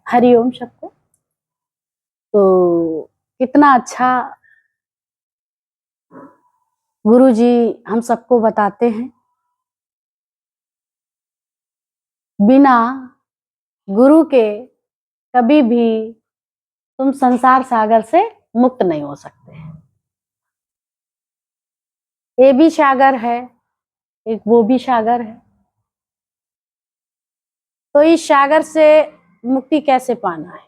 हरिओम सबको। तो कितना अच्छा गुरु जी हम सबको बताते हैं, बिना गुरु के कभी भी तुम संसार सागर से मुक्त नहीं हो सकते। ये भी सागर है, एक वो भी सागर है। तो इस सागर से मुक्ति कैसे पाना है,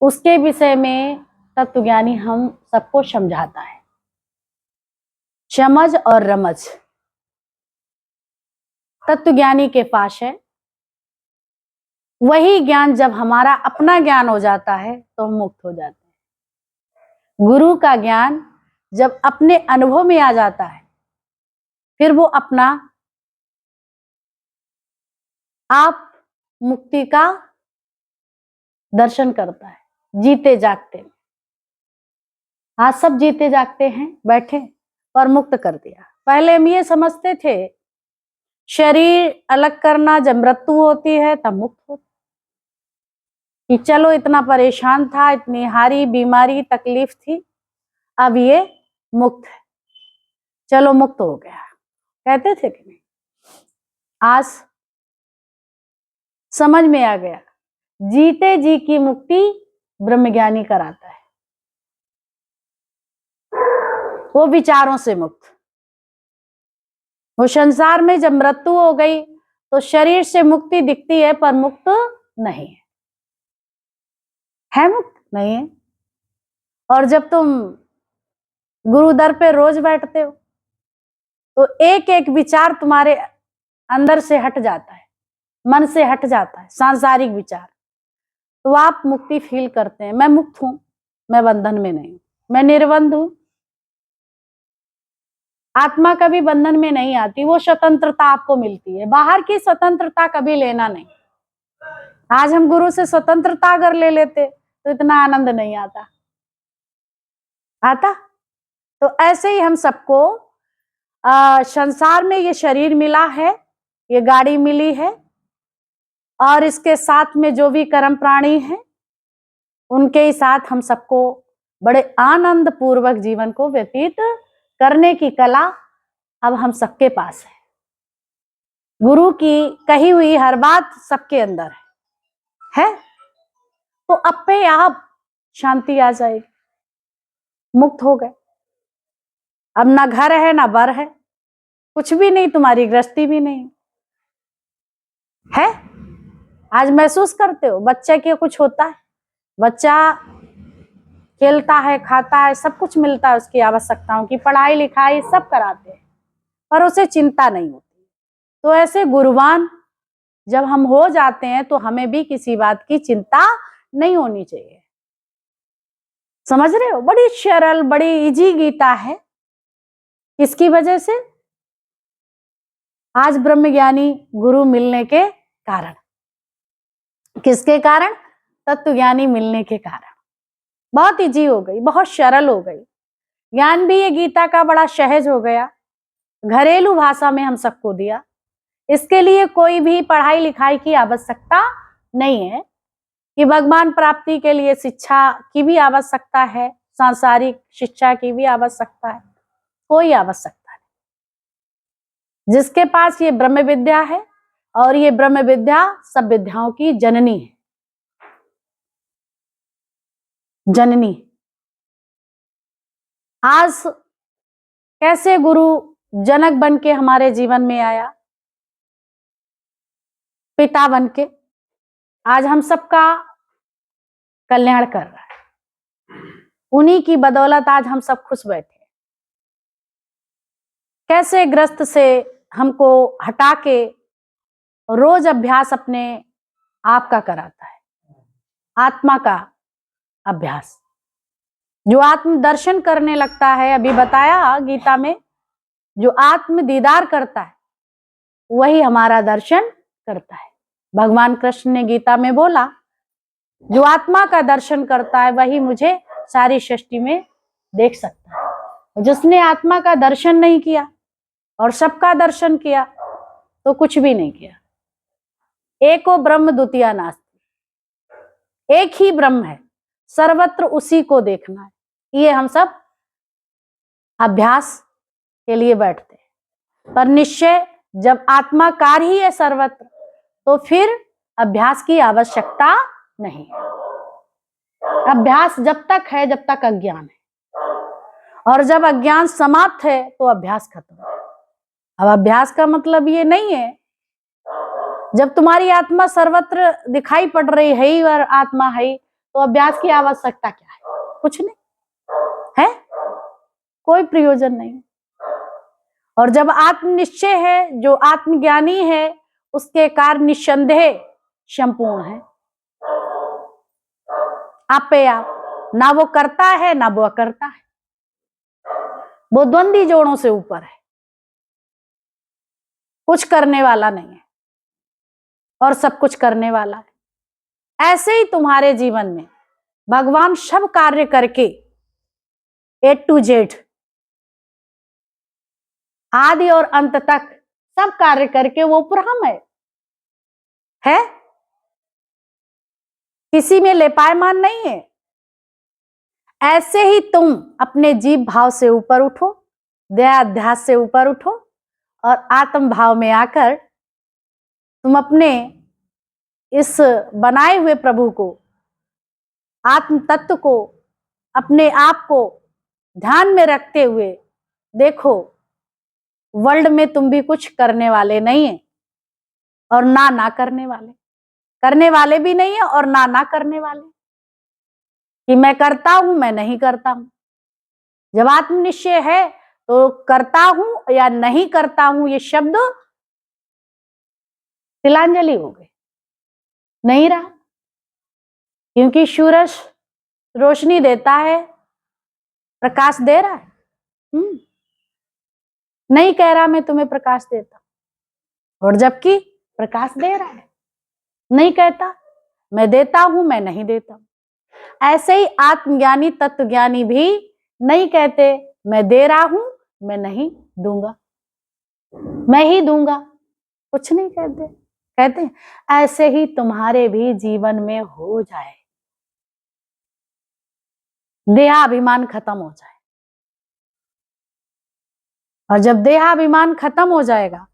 उसके विषय में तत्वज्ञानी हम सबको समझाता है। समझ और रमज तत्वज्ञानी के पास है। वही ज्ञान जब हमारा अपना ज्ञान हो जाता है तो हम मुक्त हो जाते हैं। गुरु का ज्ञान जब अपने अनुभव में आ जाता है, फिर वो अपना आप मुक्ति का दर्शन करता है, जीते जागते। आज सब जीते जागते हैं, बैठे और मुक्त कर दिया। पहले हम ये समझते थे शरीर अलग करना जब मृत्यु होती है तब मुक्त होता, कि चलो इतना परेशान था, इतनी हारी बीमारी तकलीफ थी, अब ये मुक्त है, चलो मुक्त हो गया, कहते थे कि नहीं। आज समझ में आ गया, जीते जी की मुक्ति ब्रह्मज्ञानी कराता है। वो विचारों से मुक्त। वो संसार में जब मृत्यु हो गई तो शरीर से मुक्ति दिखती है पर मुक्त नहीं है, है मुक्त नहीं है। और जब तुम गुरु दर पे रोज बैठते हो तो एक एक विचार तुम्हारे अंदर से हट जाता है, मन से हट जाता है, सांसारिक विचार। तो आप मुक्ति फील करते हैं, मैं मुक्त हूं, मैं बंधन में नहीं हूं, मैं निर्बंध हूं। आत्मा कभी बंधन में नहीं आती, वो स्वतंत्रता आपको मिलती है। बाहर की स्वतंत्रता कभी लेना नहीं। आज हम गुरु से स्वतंत्रता अगर ले लेते तो इतना आनंद नहीं आता। तो ऐसे ही हम सबको संसार में ये शरीर मिला है, ये गाड़ी मिली है, और इसके साथ में जो भी कर्म प्राणी हैं उनके ही साथ हम सबको बड़े आनंद पूर्वक जीवन को व्यतीत करने की कला अब हम सबके पास है। गुरु की कही हुई हर बात सबके अंदर है तो अपने आप शांति आ जाएगी। मुक्त हो गए, अब ना घर है ना बर है, कुछ भी नहीं, तुम्हारी गृहस्थी भी नहीं है। आज महसूस करते हो बच्चे के कुछ होता है, बच्चा खेलता है, खाता है, सब कुछ मिलता है, उसकी आवश्यकताओं की पढ़ाई लिखाई सब कराते हैं, पर उसे चिंता नहीं होती। तो ऐसे गुरुवान जब हम हो जाते हैं तो हमें भी किसी बात की चिंता नहीं होनी चाहिए। समझ रहे हो, बड़ी सरल बड़ी इजी गीता है। किसकी वजह से? आज ब्रह्मज्ञानी गुरु मिलने के कारण। किसके कारण? तत्वज्ञानी मिलने के कारण। बहुत इजी हो गई, बहुत सरल हो गई। ज्ञान भी ये गीता का बड़ा सहज हो गया, घरेलू भाषा में हम सबको दिया। इसके लिए कोई भी पढ़ाई लिखाई की आवश्यकता नहीं है कि भगवान प्राप्ति के लिए शिक्षा की भी आवश्यकता है, सांसारिक शिक्षा की भी आवश्यकता है, कोई आवश्यकता नहीं। जिसके पास ये ब्रह्म विद्या है, और ये ब्रह्म विद्या सब विद्याओं की जननी है, जननी। आज कैसे गुरु जनक बन के हमारे जीवन में आया, पिता बन के आज हम सबका कल्याण कर रहा है। उन्हीं की बदौलत आज हम सब खुश बैठे। कैसे ग्रस्त से हमको हटा के रोज अभ्यास अपने आप का कराता है, आत्मा का अभ्यास। जो आत्म दर्शन करने लगता है, अभी बताया गीता में, जो आत्म दीदार करता है वही हमारा दर्शन करता है। भगवान कृष्ण ने गीता में बोला, जो आत्मा का दर्शन करता है वही मुझे सारी सृष्टि में देख सकता है। जिसने आत्मा का दर्शन नहीं किया और सबका दर्शन किया तो कुछ भी नहीं किया। एको ब्रह्म द्वितीया नास्ति, एक ही ब्रह्म है, सर्वत्र उसी को देखना है। ये हम सब अभ्यास के लिए बैठते हैं। पर निश्चय जब आत्माकार ही है सर्वत्र, तो फिर अभ्यास की आवश्यकता नहीं है। अभ्यास जब तक है जब तक अज्ञान है, और जब अज्ञान समाप्त है तो अभ्यास खत्म है। अब अभ्यास का मतलब ये नहीं है जब तुम्हारी आत्मा सर्वत्र दिखाई पड़ रही है ही और आत्मा है ही, तो अभ्यास की आवश्यकता क्या है? कुछ नहीं है, कोई प्रयोजन नहीं। और जब आत्मनिश्चय है, जो आत्मज्ञानी है, उसके कार्य निस्संदेह संपूर्ण है, आपे आप, ना वो करता है ना वो अकर्ता है, वो द्वंद्वी जोड़ों से ऊपर है, कुछ करने वाला नहीं है और सब कुछ करने वाला है। ऐसे ही तुम्हारे जीवन में भगवान सब कार्य करके A to Z, आदि और अंत तक सब कार्य करके वो ब्रह्म है, किसी में लेपायमान नहीं है। ऐसे ही तुम अपने जीव भाव से ऊपर उठो, दया अध्यास से ऊपर उठो, और आत्म भाव में आकर तुम अपने इस बनाए हुए प्रभु को, आत्म तत्व को, अपने आप को ध्यान में रखते हुए देखो, वर्ल्ड में तुम भी कुछ करने वाले नहीं है, और ना करने वाले भी नहीं है, और ना करने वाले कि मैं करता हूं मैं नहीं करता हूं। जब आत्मनिश्चय है तो करता हूं या नहीं करता हूं ये शब्द तिलांजलि हो गए, नहीं रहा। क्योंकि सूरज रोशनी देता है, प्रकाश दे रहा है, नहीं कह रहा मैं तुम्हें प्रकाश देता, और जबकि प्रकाश दे रहा है, नहीं कहता मैं देता हूं मैं नहीं देता। ऐसे ही आत्मज्ञानी तत्वज्ञानी भी नहीं कहते मैं दे रहा हूं मैं नहीं दूंगा, मैं ही दूंगा, कुछ नहीं कहते। कहते हैं ऐसे ही तुम्हारे भी जीवन में हो जाए, देहाभिमान खत्म हो जाए। और जब देहाभिमान खत्म हो जाएगा,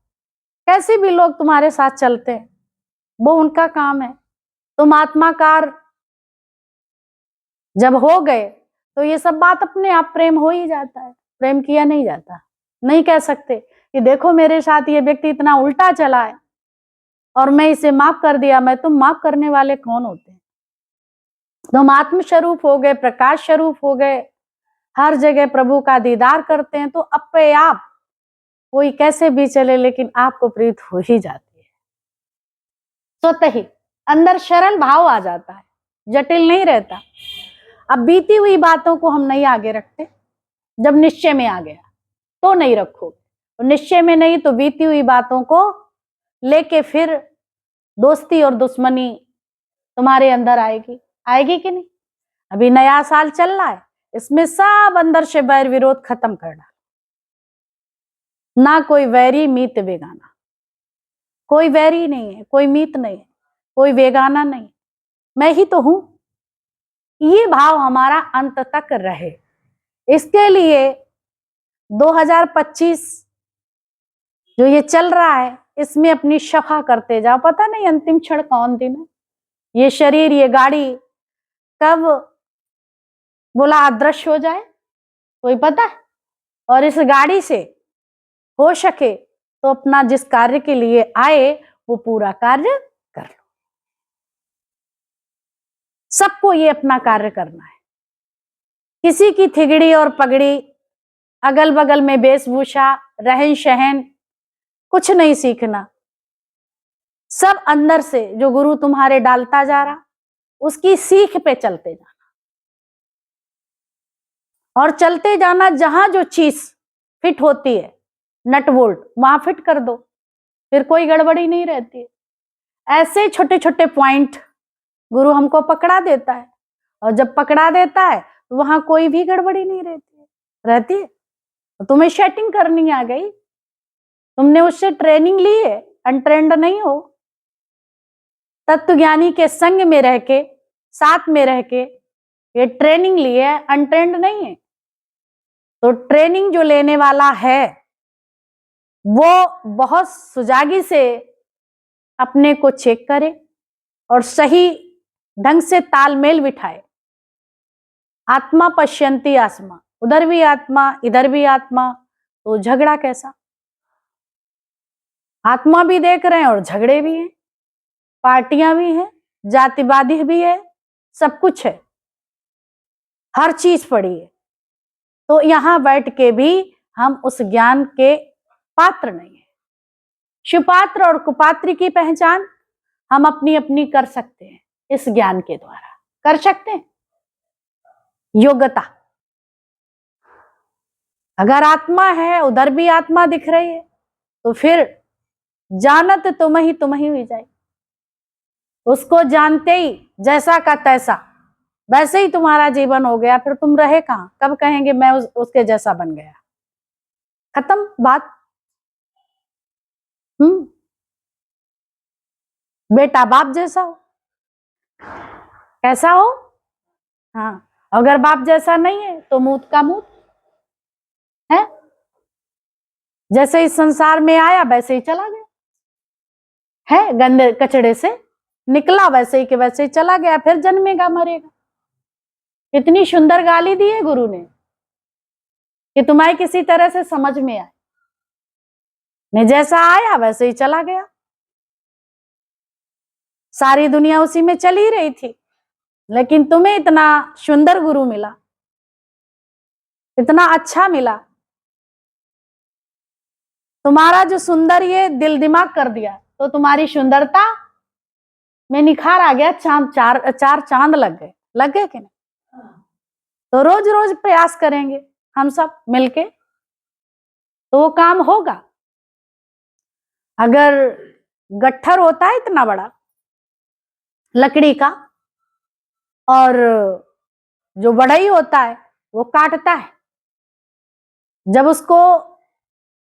कैसे भी लोग तुम्हारे साथ चलते हैं, वो उनका काम है। तुम आत्माकार जब हो गए तो ये सब बात अपने आप प्रेम हो ही जाता है। प्रेम किया नहीं जाता, नहीं कह सकते कि देखो मेरे साथ ये व्यक्ति इतना उल्टा चला है और मैं इसे माफ कर दिया। मैं तुम माफ करने वाले कौन होते हैं? तुम आत्म स्वरूप हो गए, प्रकाश स्वरूप हो गए, हर जगह प्रभु का दीदार करते हैं, तो अपने आप कोई कैसे भी चले लेकिन आपको प्रीत हो ही जाती है, स्वतः ही अंदर सरल भाव आ जाता है, जटिल नहीं रहता। अब बीती हुई बातों को हम नहीं आगे रखते, जब निश्चय में आ गया तो नहीं रखोगे, और निश्चय में नहीं तो बीती हुई बातों को लेके फिर दोस्ती और दुश्मनी तुम्हारे अंदर आएगी कि नहीं? अभी नया साल चल रहा है, इसमें सब अंदर से बैर विरोध खत्म करना, ना कोई वैरी मीत बेगाना, कोई वैरी नहीं है, कोई मीत नहीं है, कोई बेगाना नहीं, मैं ही तो हूं। ये भाव हमारा अंत तक रहे, इसके लिए 2025 जो ये चल रहा है इसमें अपनी सफा करते जाओ। पता नहीं अंतिम क्षण कौन दिन है, ये शरीर ये गाड़ी कब बोला अदृश्य हो जाए कोई पता है? और इस गाड़ी से हो सके तो अपना जिस कार्य के लिए आए वो पूरा कार्य कर लो। सबको ये अपना कार्य करना है, किसी की थिगड़ी और पगड़ी, अगल बगल में वेशभूषा, रहन सहन कुछ नहीं सीखना। सब अंदर से जो गुरु तुम्हारे डालता जा रहा उसकी सीख पे चलते जाना, और चलते जाना। जहां जो चीज फिट होती है नट बोल्ट वहां फिट कर दो, फिर कोई गड़बड़ी नहीं रहती है। ऐसे छोटे छोटे पॉइंट गुरु हमको पकड़ा देता है, और जब पकड़ा देता है तो वहां कोई भी गड़बड़ी नहीं रहती है। तो तुम्हें सेटिंग करनी आ गई, तुमने उससे ट्रेनिंग ली है, अनट्रेंड नहीं हो। तत्वज्ञानी के संग में रह के साथ में रह के ये ट्रेनिंग लिए है, अनट्रेंड नहीं है। तो ट्रेनिंग जो लेने वाला है वो बहुत सुजागी से अपने को चेक करे और सही ढंग से तालमेल बिठाए। आत्मा पश्यंती आत्मा, उधर भी आत्मा इधर भी आत्मा, तो झगड़ा कैसा? आत्मा भी देख रहे हैं और झगड़े भी हैं, पार्टियां भी हैं, जातिवादी भी है, सब कुछ है, हर चीज पड़ी है। तो यहां बैठ के भी हम उस ज्ञान के पात्र नहीं है। सुपात्र और कुपात्र की पहचान हम अपनी अपनी कर सकते हैं, इस ज्ञान के द्वारा कर सकते हैं। योग्यता, अगर आत्मा है उधर भी आत्मा दिख रही है तो फिर जानत तुम ही हुई जाए। उसको जानते ही जैसा का तैसा वैसे ही तुम्हारा जीवन हो गया, फिर तुम रहे कहां? कब कहेंगे मैं उसके जैसा बन गया? खत्म बात। बेटा बाप जैसा हो, कैसा हो? हाँ, अगर बाप जैसा नहीं है तो मूत का मूत है। जैसे इस संसार में आया वैसे ही चला गया है, गंदे कचड़े से निकला वैसे ही के वैसे ही चला गया, फिर जन्मेगा मरेगा। इतनी सुंदर गाली दी है गुरु ने कि तुम्हारी किसी तरह से समझ में आए। मैं जैसा आया वैसे ही चला गया। सारी दुनिया उसी में चल ही रही थी, लेकिन तुम्हें इतना सुंदर गुरु मिला, इतना अच्छा मिला, तुम्हारा जो सुंदर ये दिल दिमाग कर दिया, तो तुम्हारी सुंदरता में निखार आ गया। चार चांद लग गए कि नहीं? तो रोज रोज प्रयास करेंगे हम सब मिलके तो वो काम होगा। अगर गट्ठर होता है इतना बड़ा लकड़ी का, और जो बढ़ई होता है वो काटता है, जब उसको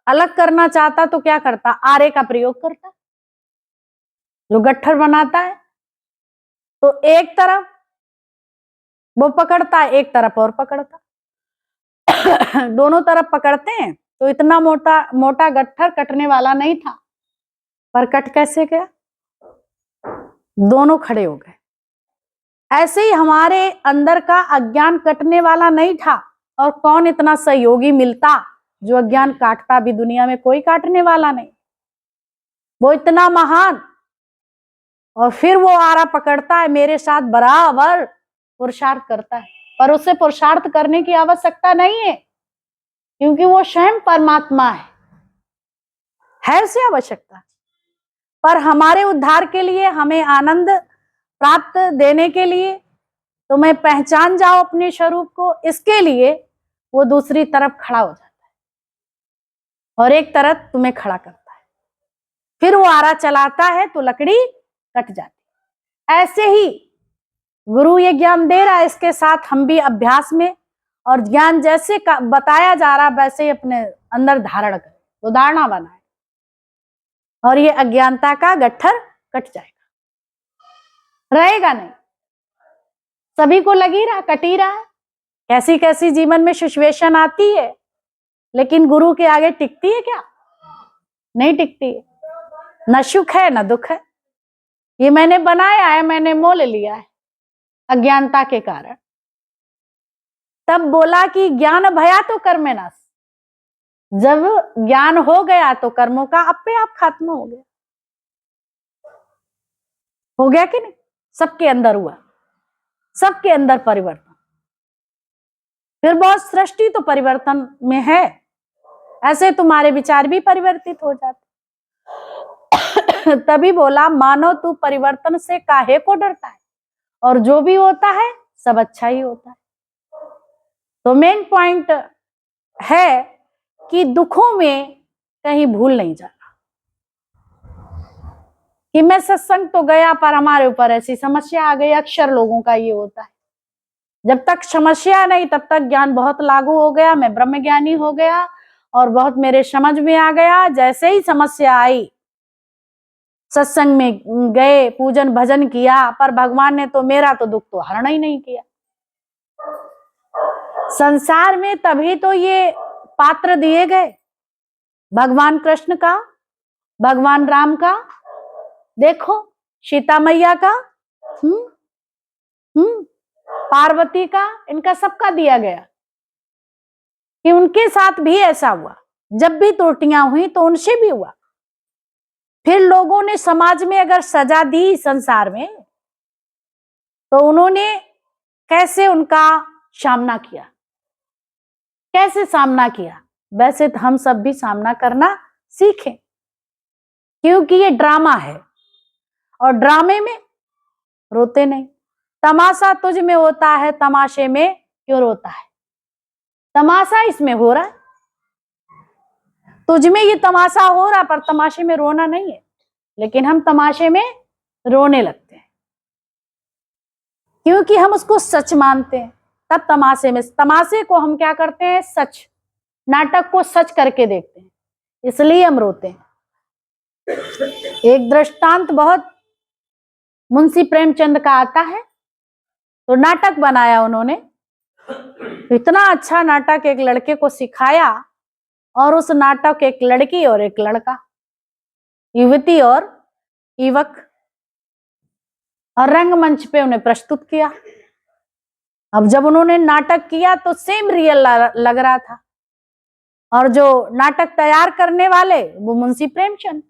अलग करना चाहता तो क्या करता? आरे का प्रयोग करता। जो गट्ठर बनाता है तो एक तरफ वो पकड़ता है, एक तरफ और पकड़ता दोनों तरफ पकड़ते हैं तो इतना मोटा मोटा गट्ठर कटने वाला नहीं था, पर कट कैसे गया? दोनों खड़े हो गए। ऐसे ही हमारे अंदर का अज्ञान कटने वाला नहीं था, और कौन इतना सहयोगी मिलता जो अज्ञान काटता? भी दुनिया में कोई काटने वाला नहीं, वो इतना महान। और फिर वो आरा पकड़ता है, मेरे साथ बराबर पुरुषार्थ करता है, पर उसे पुरुषार्थ करने की आवश्यकता नहीं है, क्योंकि वो स्वयं परमात्मा है उसे आवश्यकता। पर हमारे उद्धार के लिए, हमें आनंद प्राप्त देने के लिए, तो मैं पहचान जाओ अपने स्वरूप को, इसके लिए वो दूसरी तरफ खड़ा हो जाता है और एक तरफ तुम्हें खड़ा करता है, फिर वो आरा चलाता है तो लकड़ी कट जाती। ऐसे ही गुरु ये ज्ञान दे रहा है, इसके साथ हम भी अभ्यास में, और ज्ञान जैसे बताया जा रहा वैसे ही अपने अंदर धारण करें, उदाहरण बनाए, और ये अज्ञानता का गट्ठर कट जाएगा, रहेगा नहीं। सभी को लगी रहा, कटी रहा है, कैसी कैसी जीवन में सिचुएशन आती है, लेकिन गुरु के आगे टिकती है क्या? नहीं टिकती है। न सुख है न दुख है, ये मैंने बनाया है, मैंने मोल लिया है अज्ञानता के कारण। तब बोला कि ज्ञान भया तो कर्म नाश, जब ज्ञान हो गया तो कर्मों का अपने आप खात्मा हो गया। हो गया कि नहीं? सबके अंदर हुआ, सबके अंदर परिवर्तन। फिर बहुत सृष्टि तो परिवर्तन में है, ऐसे तुम्हारे विचार भी परिवर्तित हो जाते। तभी बोला, मानो तू परिवर्तन से काहे को डरता है, और जो भी होता है सब अच्छा ही होता है। तो मेन पॉइंट है कि दुखों में कहीं भूल नहीं जाना कि मैं सत्संग तो गया पर हमारे ऊपर ऐसी समस्या आ गई। अक्सर लोगों का ये होता है, जब तक समस्या नहीं तब तक ज्ञान बहुत लागू हो गया, मैं ब्रह्म ज्ञानी हो गया और बहुत मेरे समझ में आ गया। जैसे ही समस्या आई सत्संग में गए, पूजन भजन किया, पर भगवान ने तो मेरा तो दुख तो हरण ही नहीं किया। संसार में तभी तो ये पात्र दिए गए, भगवान कृष्ण का, भगवान राम का, देखो सीता मैया का, पार्वती का, इनका सबका दिया गया कि उनके साथ भी ऐसा हुआ। जब भी त्रुटियां हुई तो उनसे भी हुआ। फिर लोगों ने समाज में अगर सजा दी संसार में, तो उन्होंने कैसे उनका सामना किया, कैसे सामना किया, वैसे तो हम सब भी सामना करना सीखें, क्योंकि ये ड्रामा है और ड्रामे में रोते नहीं। तमाशा तुझ में होता है, तमाशे में क्यों रोता है? तमाशा इसमें हो रहा है, तुझ में ये तमाशा हो रहा, पर तमाशे में रोना नहीं है। लेकिन हम तमाशे में रोने लगते हैं, क्योंकि हम उसको सच मानते हैं। तब तमाशे को हम क्या करते हैं? सच, नाटक को सच करके देखते हैं, इसलिए हम रोते हैं। एक दृष्टांत बहुत मुंशी प्रेमचंद का आता है। तो नाटक बनाया उन्होंने, इतना अच्छा नाटक एक लड़के को सिखाया, और उस नाटक एक लड़की और एक लड़का, युवती और युवक, और रंगमंच पे उन्हें प्रस्तुत किया। अब जब उन्होंने नाटक किया तो सेम रियल लग रहा था, और जो नाटक तैयार करने वाले वो मुंशी प्रेमचंद,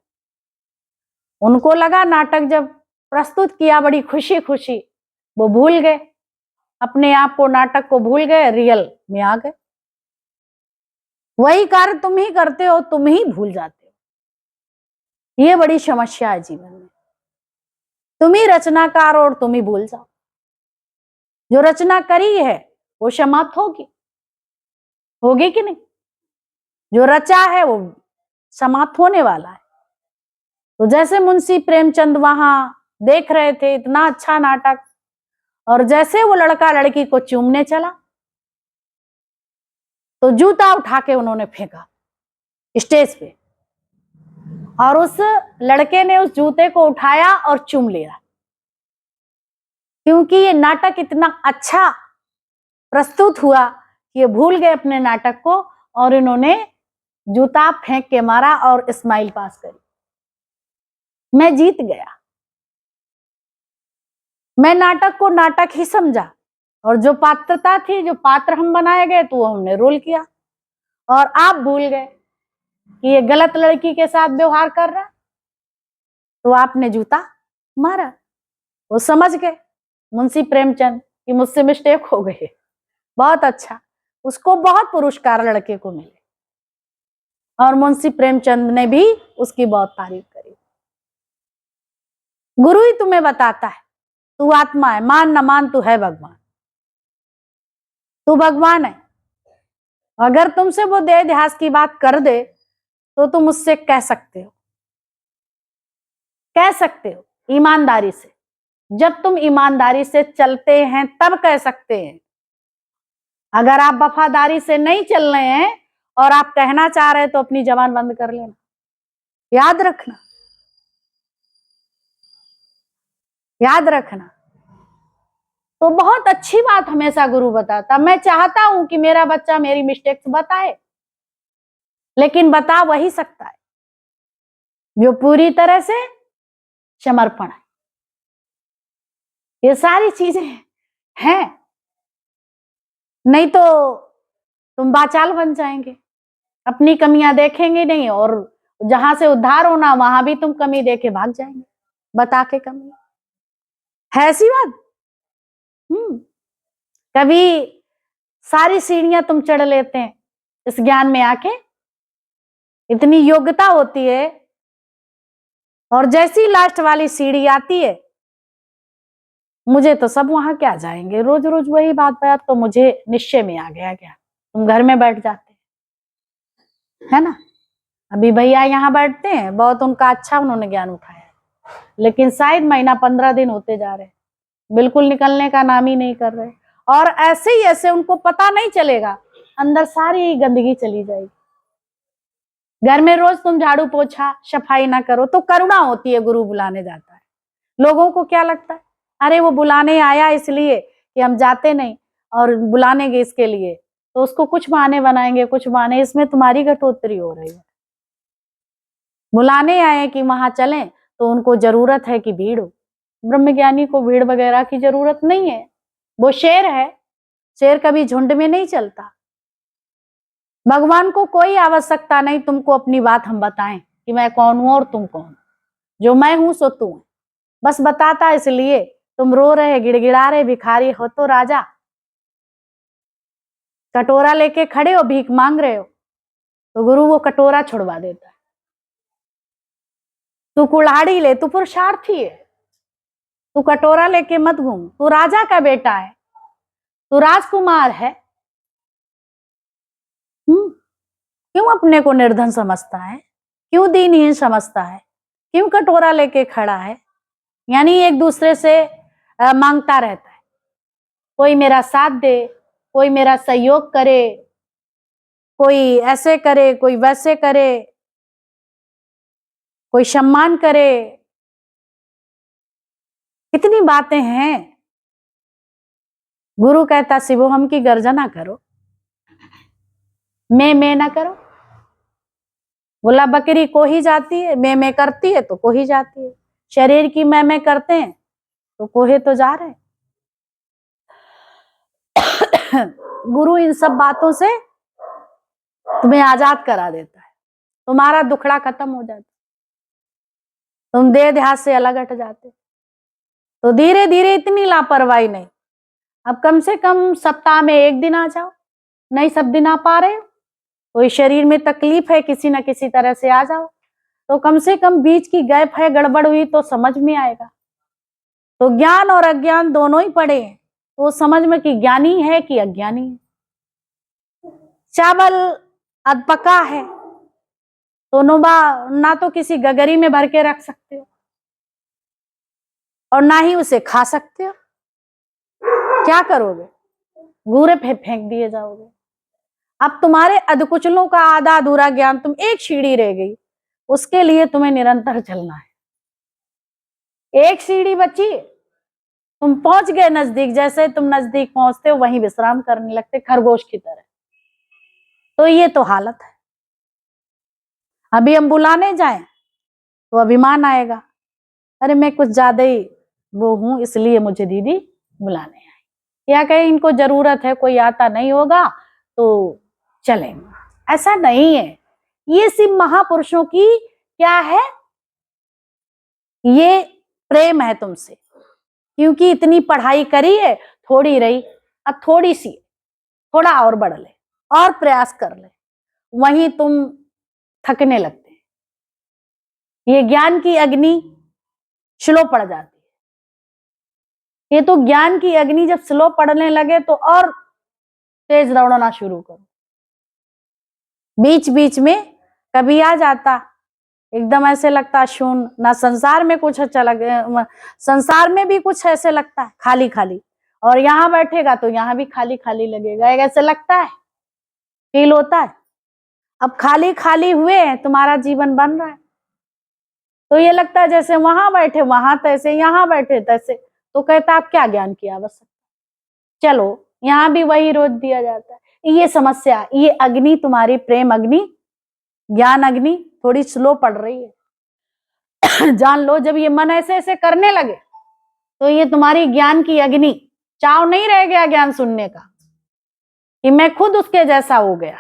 उनको लगा नाटक जब प्रस्तुत किया बड़ी खुशी खुशी, वो भूल गए अपने आप को, नाटक को भूल गए, रियल में आ गए। वही कार्य तुम ही करते हो, तुम ही भूल जाते हो। ये बड़ी समस्या है जीवन में। तुम ही रचनाकार और तुम ही भूल जाओ। जो रचना करी है वो समाप्त होगी, होगी कि नहीं? जो रचा है वो समाप्त होने वाला है। तो जैसे मुंशी प्रेमचंद वहां देख रहे थे इतना अच्छा नाटक, और जैसे वो लड़का लड़की को चूमने चला, तो जूता उठा के उन्होंने फेंका स्टेज पे, और उस लड़के ने उस जूते को उठाया और चूम लिया, क्योंकि ये नाटक इतना अच्छा प्रस्तुत हुआ कि ये भूल गए अपने नाटक को, और इन्होंने जूता फेंक के मारा और स्माइल पास करी। मैं जीत गया, मैं नाटक को नाटक ही समझा, और जो पात्रता थी, जो पात्र हम बनाए गए, तो वो हमने रोल किया, और आप भूल गए कि ये गलत लड़की के साथ व्यवहार कर रहा, तो आपने जूता मारा। वो समझ गए मुंशी प्रेमचंद कि मुझसे मिस्टेक हो गई। बहुत अच्छा, उसको बहुत पुरस्कार लड़के को मिले, और मुंशी प्रेमचंद ने भी उसकी बहुत तारीफ करी। गुरु ही तुम्हें बताता है, तू आत्मा है, मान न मान तू है भगवान, तू भगवान है। अगर तुमसे वो देह ध्यास की बात कर दे तो तुम उससे कह सकते हो, कह सकते हो ईमानदारी से। जब तुम ईमानदारी से चलते हैं तब कह सकते हैं। अगर आप वफादारी से नहीं चल रहे हैं और आप कहना चाह रहे हैं तो अपनी जबान बंद कर लेना, याद रखना, याद रखना। तो बहुत अच्छी बात हमेशा गुरु बताता। मैं चाहता हूं कि मेरा बच्चा मेरी मिस्टेक्स बताए, लेकिन बता वही सकता है जो पूरी तरह से समर्पण है। ये सारी चीजें हैं, नहीं तो तुम बाचाल बन जाएंगे, अपनी कमियां देखेंगे नहीं, और जहां से उद्धार होना वहां भी तुम कमी देके भाग जाएंगे, बता के कमी है ऐसी बात। कभी सारी सीढ़ियां तुम चढ़ लेते हैं इस ज्ञान में आके, इतनी योग्यता होती है, और जैसी लास्ट वाली सीढ़ी आती है, मुझे तो सब वहां क्या जाएंगे, रोज रोज वही बात तो मुझे निश्चय में आ गया क्या, तुम घर में बैठ जाते है ना। अभी भैया यहाँ बैठते हैं, बहुत उनका अच्छा उन्होंने ज्ञान उठाया, लेकिन शायद महीना 15 दिन होते जा रहे, बिल्कुल निकलने का नाम ही नहीं कर रहे, और ऐसे ही ऐसे उनको पता नहीं चलेगा, अंदर सारी गंदगी चली जाएगी। घर में रोज तुम झाड़ू पोछा सफाई ना करो तो करुणा होती है, गुरु बुलाने जाता है। लोगों को क्या लगता है, अरे वो बुलाने आया इसलिए कि हम जाते नहीं और बुलाने गए इसके लिए, तो उसको कुछ बहाने बनाएंगे, कुछ बहाने। इसमें तुम्हारी घटोत्तरी हो रही है। बुलाने आए कि वहां चलें तो उनको जरूरत है कि भीड़ हो। ब्रह्मज्ञानी को भीड़ वगैरह की जरूरत नहीं है, वो शेर है, शेर कभी झुंड में नहीं चलता। भगवान को कोई आवश्यकता नहीं तुमको अपनी बात हम बताएं कि मैं कौन हूं और तुम कौन, जो मैं हूं सो तू है, बस बताता इसलिए। तुम रो रहे गिड़गिड़ा रहे भिखारी हो तो राजा, कटोरा लेके खड़े हो भीख मांग रहे हो तो गुरु वो कटोरा छुड़वा देता है। तू कुल्हाड़ी ले, तू पुरुषार्थी है, तू कटोरा लेके मत घूम, तू राजा का बेटा है, तू राजकुमार है। क्यों अपने को निर्धन समझता है, क्यों दीनहीन समझता है, क्यों कटोरा लेके खड़ा है? यानी एक दूसरे से मांगता रहता है, कोई मेरा साथ दे, कोई मेरा सहयोग करे, कोई ऐसे करे, कोई वैसे करे, कोई सम्मान करे। कितनी बातें हैं। गुरु कहता शिवोहम की गर्जना करो, मैं ना करो। बोला बकरी को ही जाती है, मैं करती है तो को ही जाती है। शरीर की मैं करते हैं तो कोहे तो जा रहे। गुरु इन सब बातों से तुम्हें आजाद करा देता है, तुम्हारा दुखड़ा खत्म हो जाता, तुम देह ध्यास से अलग हट जाते। तो धीरे धीरे इतनी लापरवाही नहीं, अब कम से कम सप्ताह में एक दिन आ जाओ, नहीं सब दिन आ पा रहे हो, कोई शरीर में तकलीफ है किसी न किसी तरह से आ जाओ, तो कम से कम बीच की गैप है, गड़बड़ हुई तो समझ में आएगा। तो ज्ञान और अज्ञान दोनों ही पड़े हैं, तो समझ में कि ज्ञानी है कि अज्ञानी है। चावल अधपका है तो ना तो किसी गगरी में भर के रख सकते हो और ना ही उसे खा सकते हो। क्या करोगे, घूरे फेंक दिए जाओगे। अब तुम्हारे अधकुचलों का आधा अधूरा ज्ञान, तुम एक सीढ़ी रह गई, उसके लिए तुम्हें निरंतर चलना है। एक सीढ़ी बची, तुम पहुंच गए नजदीक, जैसे तुम नजदीक पहुंचते हो वहीं विश्राम करने लगते खरगोश की तरह। तो ये तो हालत है। अभी हम बुलाने जाएं तो अभिमान आएगा, अरे मैं कुछ ज्यादा ही वो हूं इसलिए मुझे दीदी बुलाने आई, या कहीं इनको जरूरत है, कोई आता नहीं होगा तो चलेंगे। ऐसा नहीं है। ये सिर्फ महापुरुषों की क्या है, ये प्रेम है तुमसे, क्योंकि इतनी पढ़ाई करी है, थोड़ी रही, अब थोड़ी सी, थोड़ा और बढ़ ले और प्रयास कर ले, वहीं तुम थकने लगते हैं। ये ज्ञान की अग्नि स्लो पड़ जाती है। ये तो ज्ञान की अग्नि जब स्लो पड़ने लगे तो और तेज दौड़ना शुरू करो। बीच बीच में कभी आ जाता, एकदम ऐसे लगता शून्य, ना संसार में कुछ अच्छा लगे, संसार में भी कुछ ऐसे लगता है खाली खाली, और यहाँ बैठेगा तो यहाँ भी खाली खाली लगेगा, ऐसे लगता है, फील होता है। अब खाली खाली हुए हैं, तुम्हारा जीवन बन रहा है, तो ये लगता है जैसे वहां बैठे वहां तैसे, यहाँ बैठे तैसे। तो कहता आप क्या ज्ञान की आवश्यकता, चलो यहाँ भी वही रोज दिया जाता है। ये समस्या, ये अग्नि तुम्हारी प्रेम अग्नि, ज्ञान अग्नि थोड़ी स्लो पड़ रही है। जान लो जब ये मन ऐसे ऐसे करने लगे तो ये तुम्हारी ज्ञान की अग्नि, चाव नहीं रह गया ज्ञान सुनने का कि मैं खुद उसके जैसा हो गया,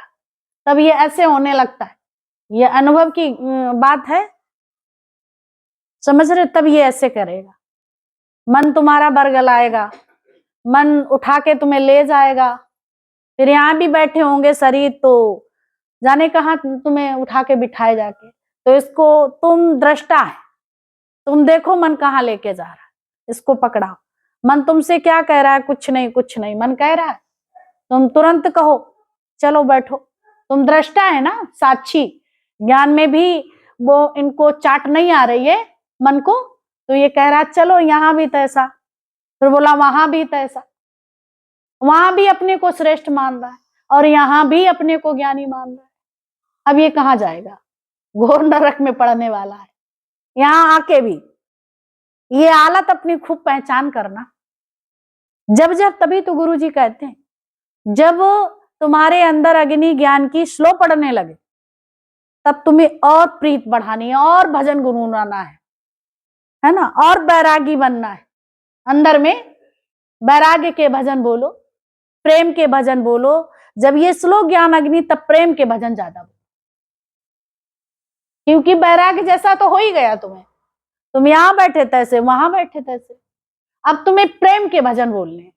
तब ये ऐसे होने लगता है। ये अनुभव की बात है, समझ रहे? तब ये ऐसे करेगा, मन तुम्हारा बरगलाएगा, मन उठा के तुम्हें ले जाएगा, फिर यहाँ भी बैठे होंगे शरीर तो जाने कहाँ तुम्हें उठा के बिठाए जाके। तो इसको, तुम दृष्टा है, तुम देखो मन कहाँ लेके जा रहा है, इसको पकड़ाओ। मन तुमसे क्या कह रहा है, कुछ नहीं कुछ नहीं मन कह रहा है, तुम तुरंत कहो चलो बैठो। तुम दृष्टा है ना, साक्षी। ज्ञान में भी वो इनको चाट नहीं आ रही है मन को, तो ये कह रहा है चलो यहाँ भी तैसा, फिर बोला वहां भी तैसा, वहां भी अपने को श्रेष्ठ मान रहा है और यहाँ भी अपने को ज्ञानी मान रहा है। अब ये कहाँ जाएगा? घोर नरक में पड़ने वाला है। यहाँ आके भी ये हालत अपनी खूब पहचान करना। जब जब, तभी तो गुरु जी कहते हैं, जब तुम्हारे अंदर अग्नि ज्ञान की स्लो पड़ने लगे, तब तुम्हें और प्रीत बढ़ानी है, और भजन गुनगुनाना है ना, और बैरागी बनना है। अंदर में वैराग्य के भजन बोलो, प्रेम के भजन बोलो। जब ये स्लो ज्ञान अग्नि, तब प्रेम के भजन ज्यादा बोलो, क्योंकि वैराग्य जैसा तो हो ही गया तुम्हें। तुम यहां बैठे तैसे, वहां बैठे तैसे। अब तुम्हें प्रेम के भजन बोलने।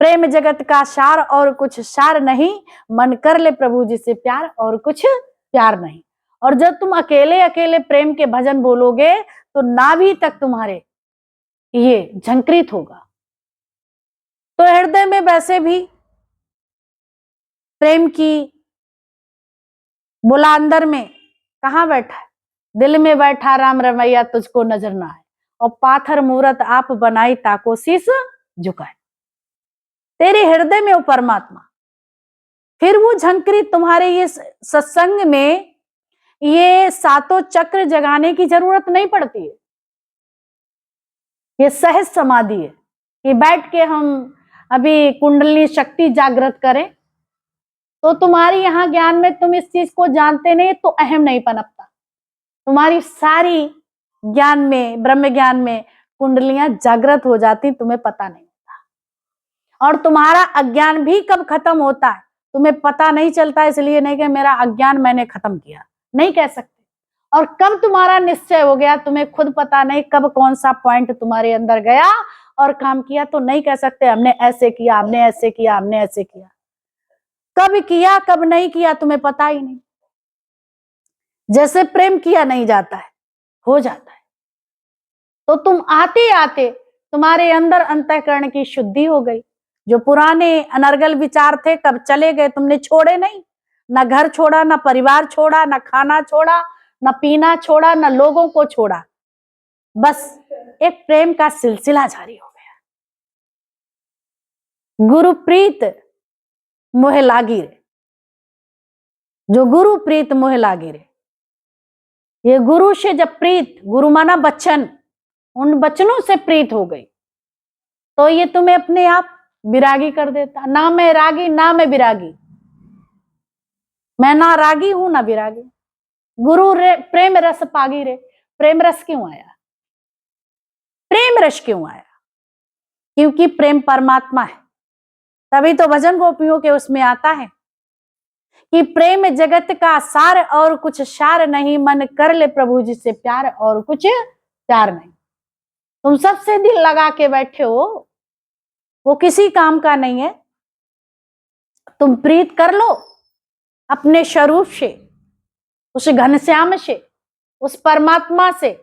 प्रेम जगत का सार, और कुछ सार नहीं, मन कर ले प्रभु जी से प्यार, और कुछ प्यार नहीं। और जब तुम अकेले अकेले प्रेम के भजन बोलोगे, तो नाभि तक तुम्हारे ये झंकृत होगा। तो हृदय में वैसे भी प्रेम की बोला, अंदर में कहां बैठा है? दिल में बैठा राम रमैया तुझको नजर ना आए, और पाथर मूरत आप बनाई ताको शीस झुकाए। तेरे हृदय में वो परमात्मा, फिर वो झंकृत तुम्हारे ये सत्संग में, ये सातों चक्र जगाने की जरूरत नहीं पड़ती है। ये सहज समाधि है कि बैठ के हम अभी कुंडली शक्ति जागृत करें, तो तुम्हारी यहाँ ज्ञान में तुम इस चीज को जानते नहीं, तो अहम नहीं पनपता। तुम्हारी सारी ज्ञान में, ब्रह्म ज्ञान में कुंडलियां जागृत हो जाती, तुम्हें पता नहीं होता। और तुम्हारा अज्ञान भी कब खत्म होता है तुम्हें पता नहीं चलता। इसलिए नहीं कि मेरा अज्ञान मैंने खत्म किया, नहीं कह सकते। और कब तुम्हारा निश्चय हो गया तुम्हें खुद पता नहीं, कब कौन सा पॉइंट तुम्हारे अंदर गया और काम किया, तो नहीं कह सकते हमने ऐसे किया, हमने ऐसे किया, हमने ऐसे किया। कब किया कब नहीं किया तुम्हें पता ही नहीं। जैसे प्रेम किया नहीं जाता है, हो जाता है। तो तुम आते आते तुम्हारे अंदर अंतःकरण की शुद्धि हो गई। जो पुराने अनर्गल विचार थे कब चले गए, तुमने छोड़े नहीं। ना घर छोड़ा, ना परिवार छोड़ा, ना खाना छोड़ा, ना पीना छोड़ा, ना लोगों को छोड़ा। बस एक प्रेम का सिलसिला जारी हो गया। गुरु प्रीत मोह लागी रे, जो गुरु प्रीत मोह लागी रे। ये गुरु से जब प्रीत, गुरु माना बच्चन, उन बचनों से प्रीत हो गई, तो ये तुम्हें अपने आप विरागी कर देता। ना मैं रागी, ना मैं विरागी, मैं ना रागी हूं ना विरागी। गुरु रे प्रेम रस पागी रे। प्रेम रस क्यों आया? प्रेम रस क्यों आया? क्योंकि प्रेम परमात्मा है। तभी तो भजन गोपियों के उसमें आता है कि प्रेम जगत का सार, और कुछ सार नहीं, मन कर ले प्रभु जी से प्यार, और कुछ प्यार नहीं। तुम सबसे दिल लगा के बैठे हो, वो किसी काम का नहीं है। तुम प्रीत कर लो अपने स्वरूप से, उस घनश्याम से, उस परमात्मा से,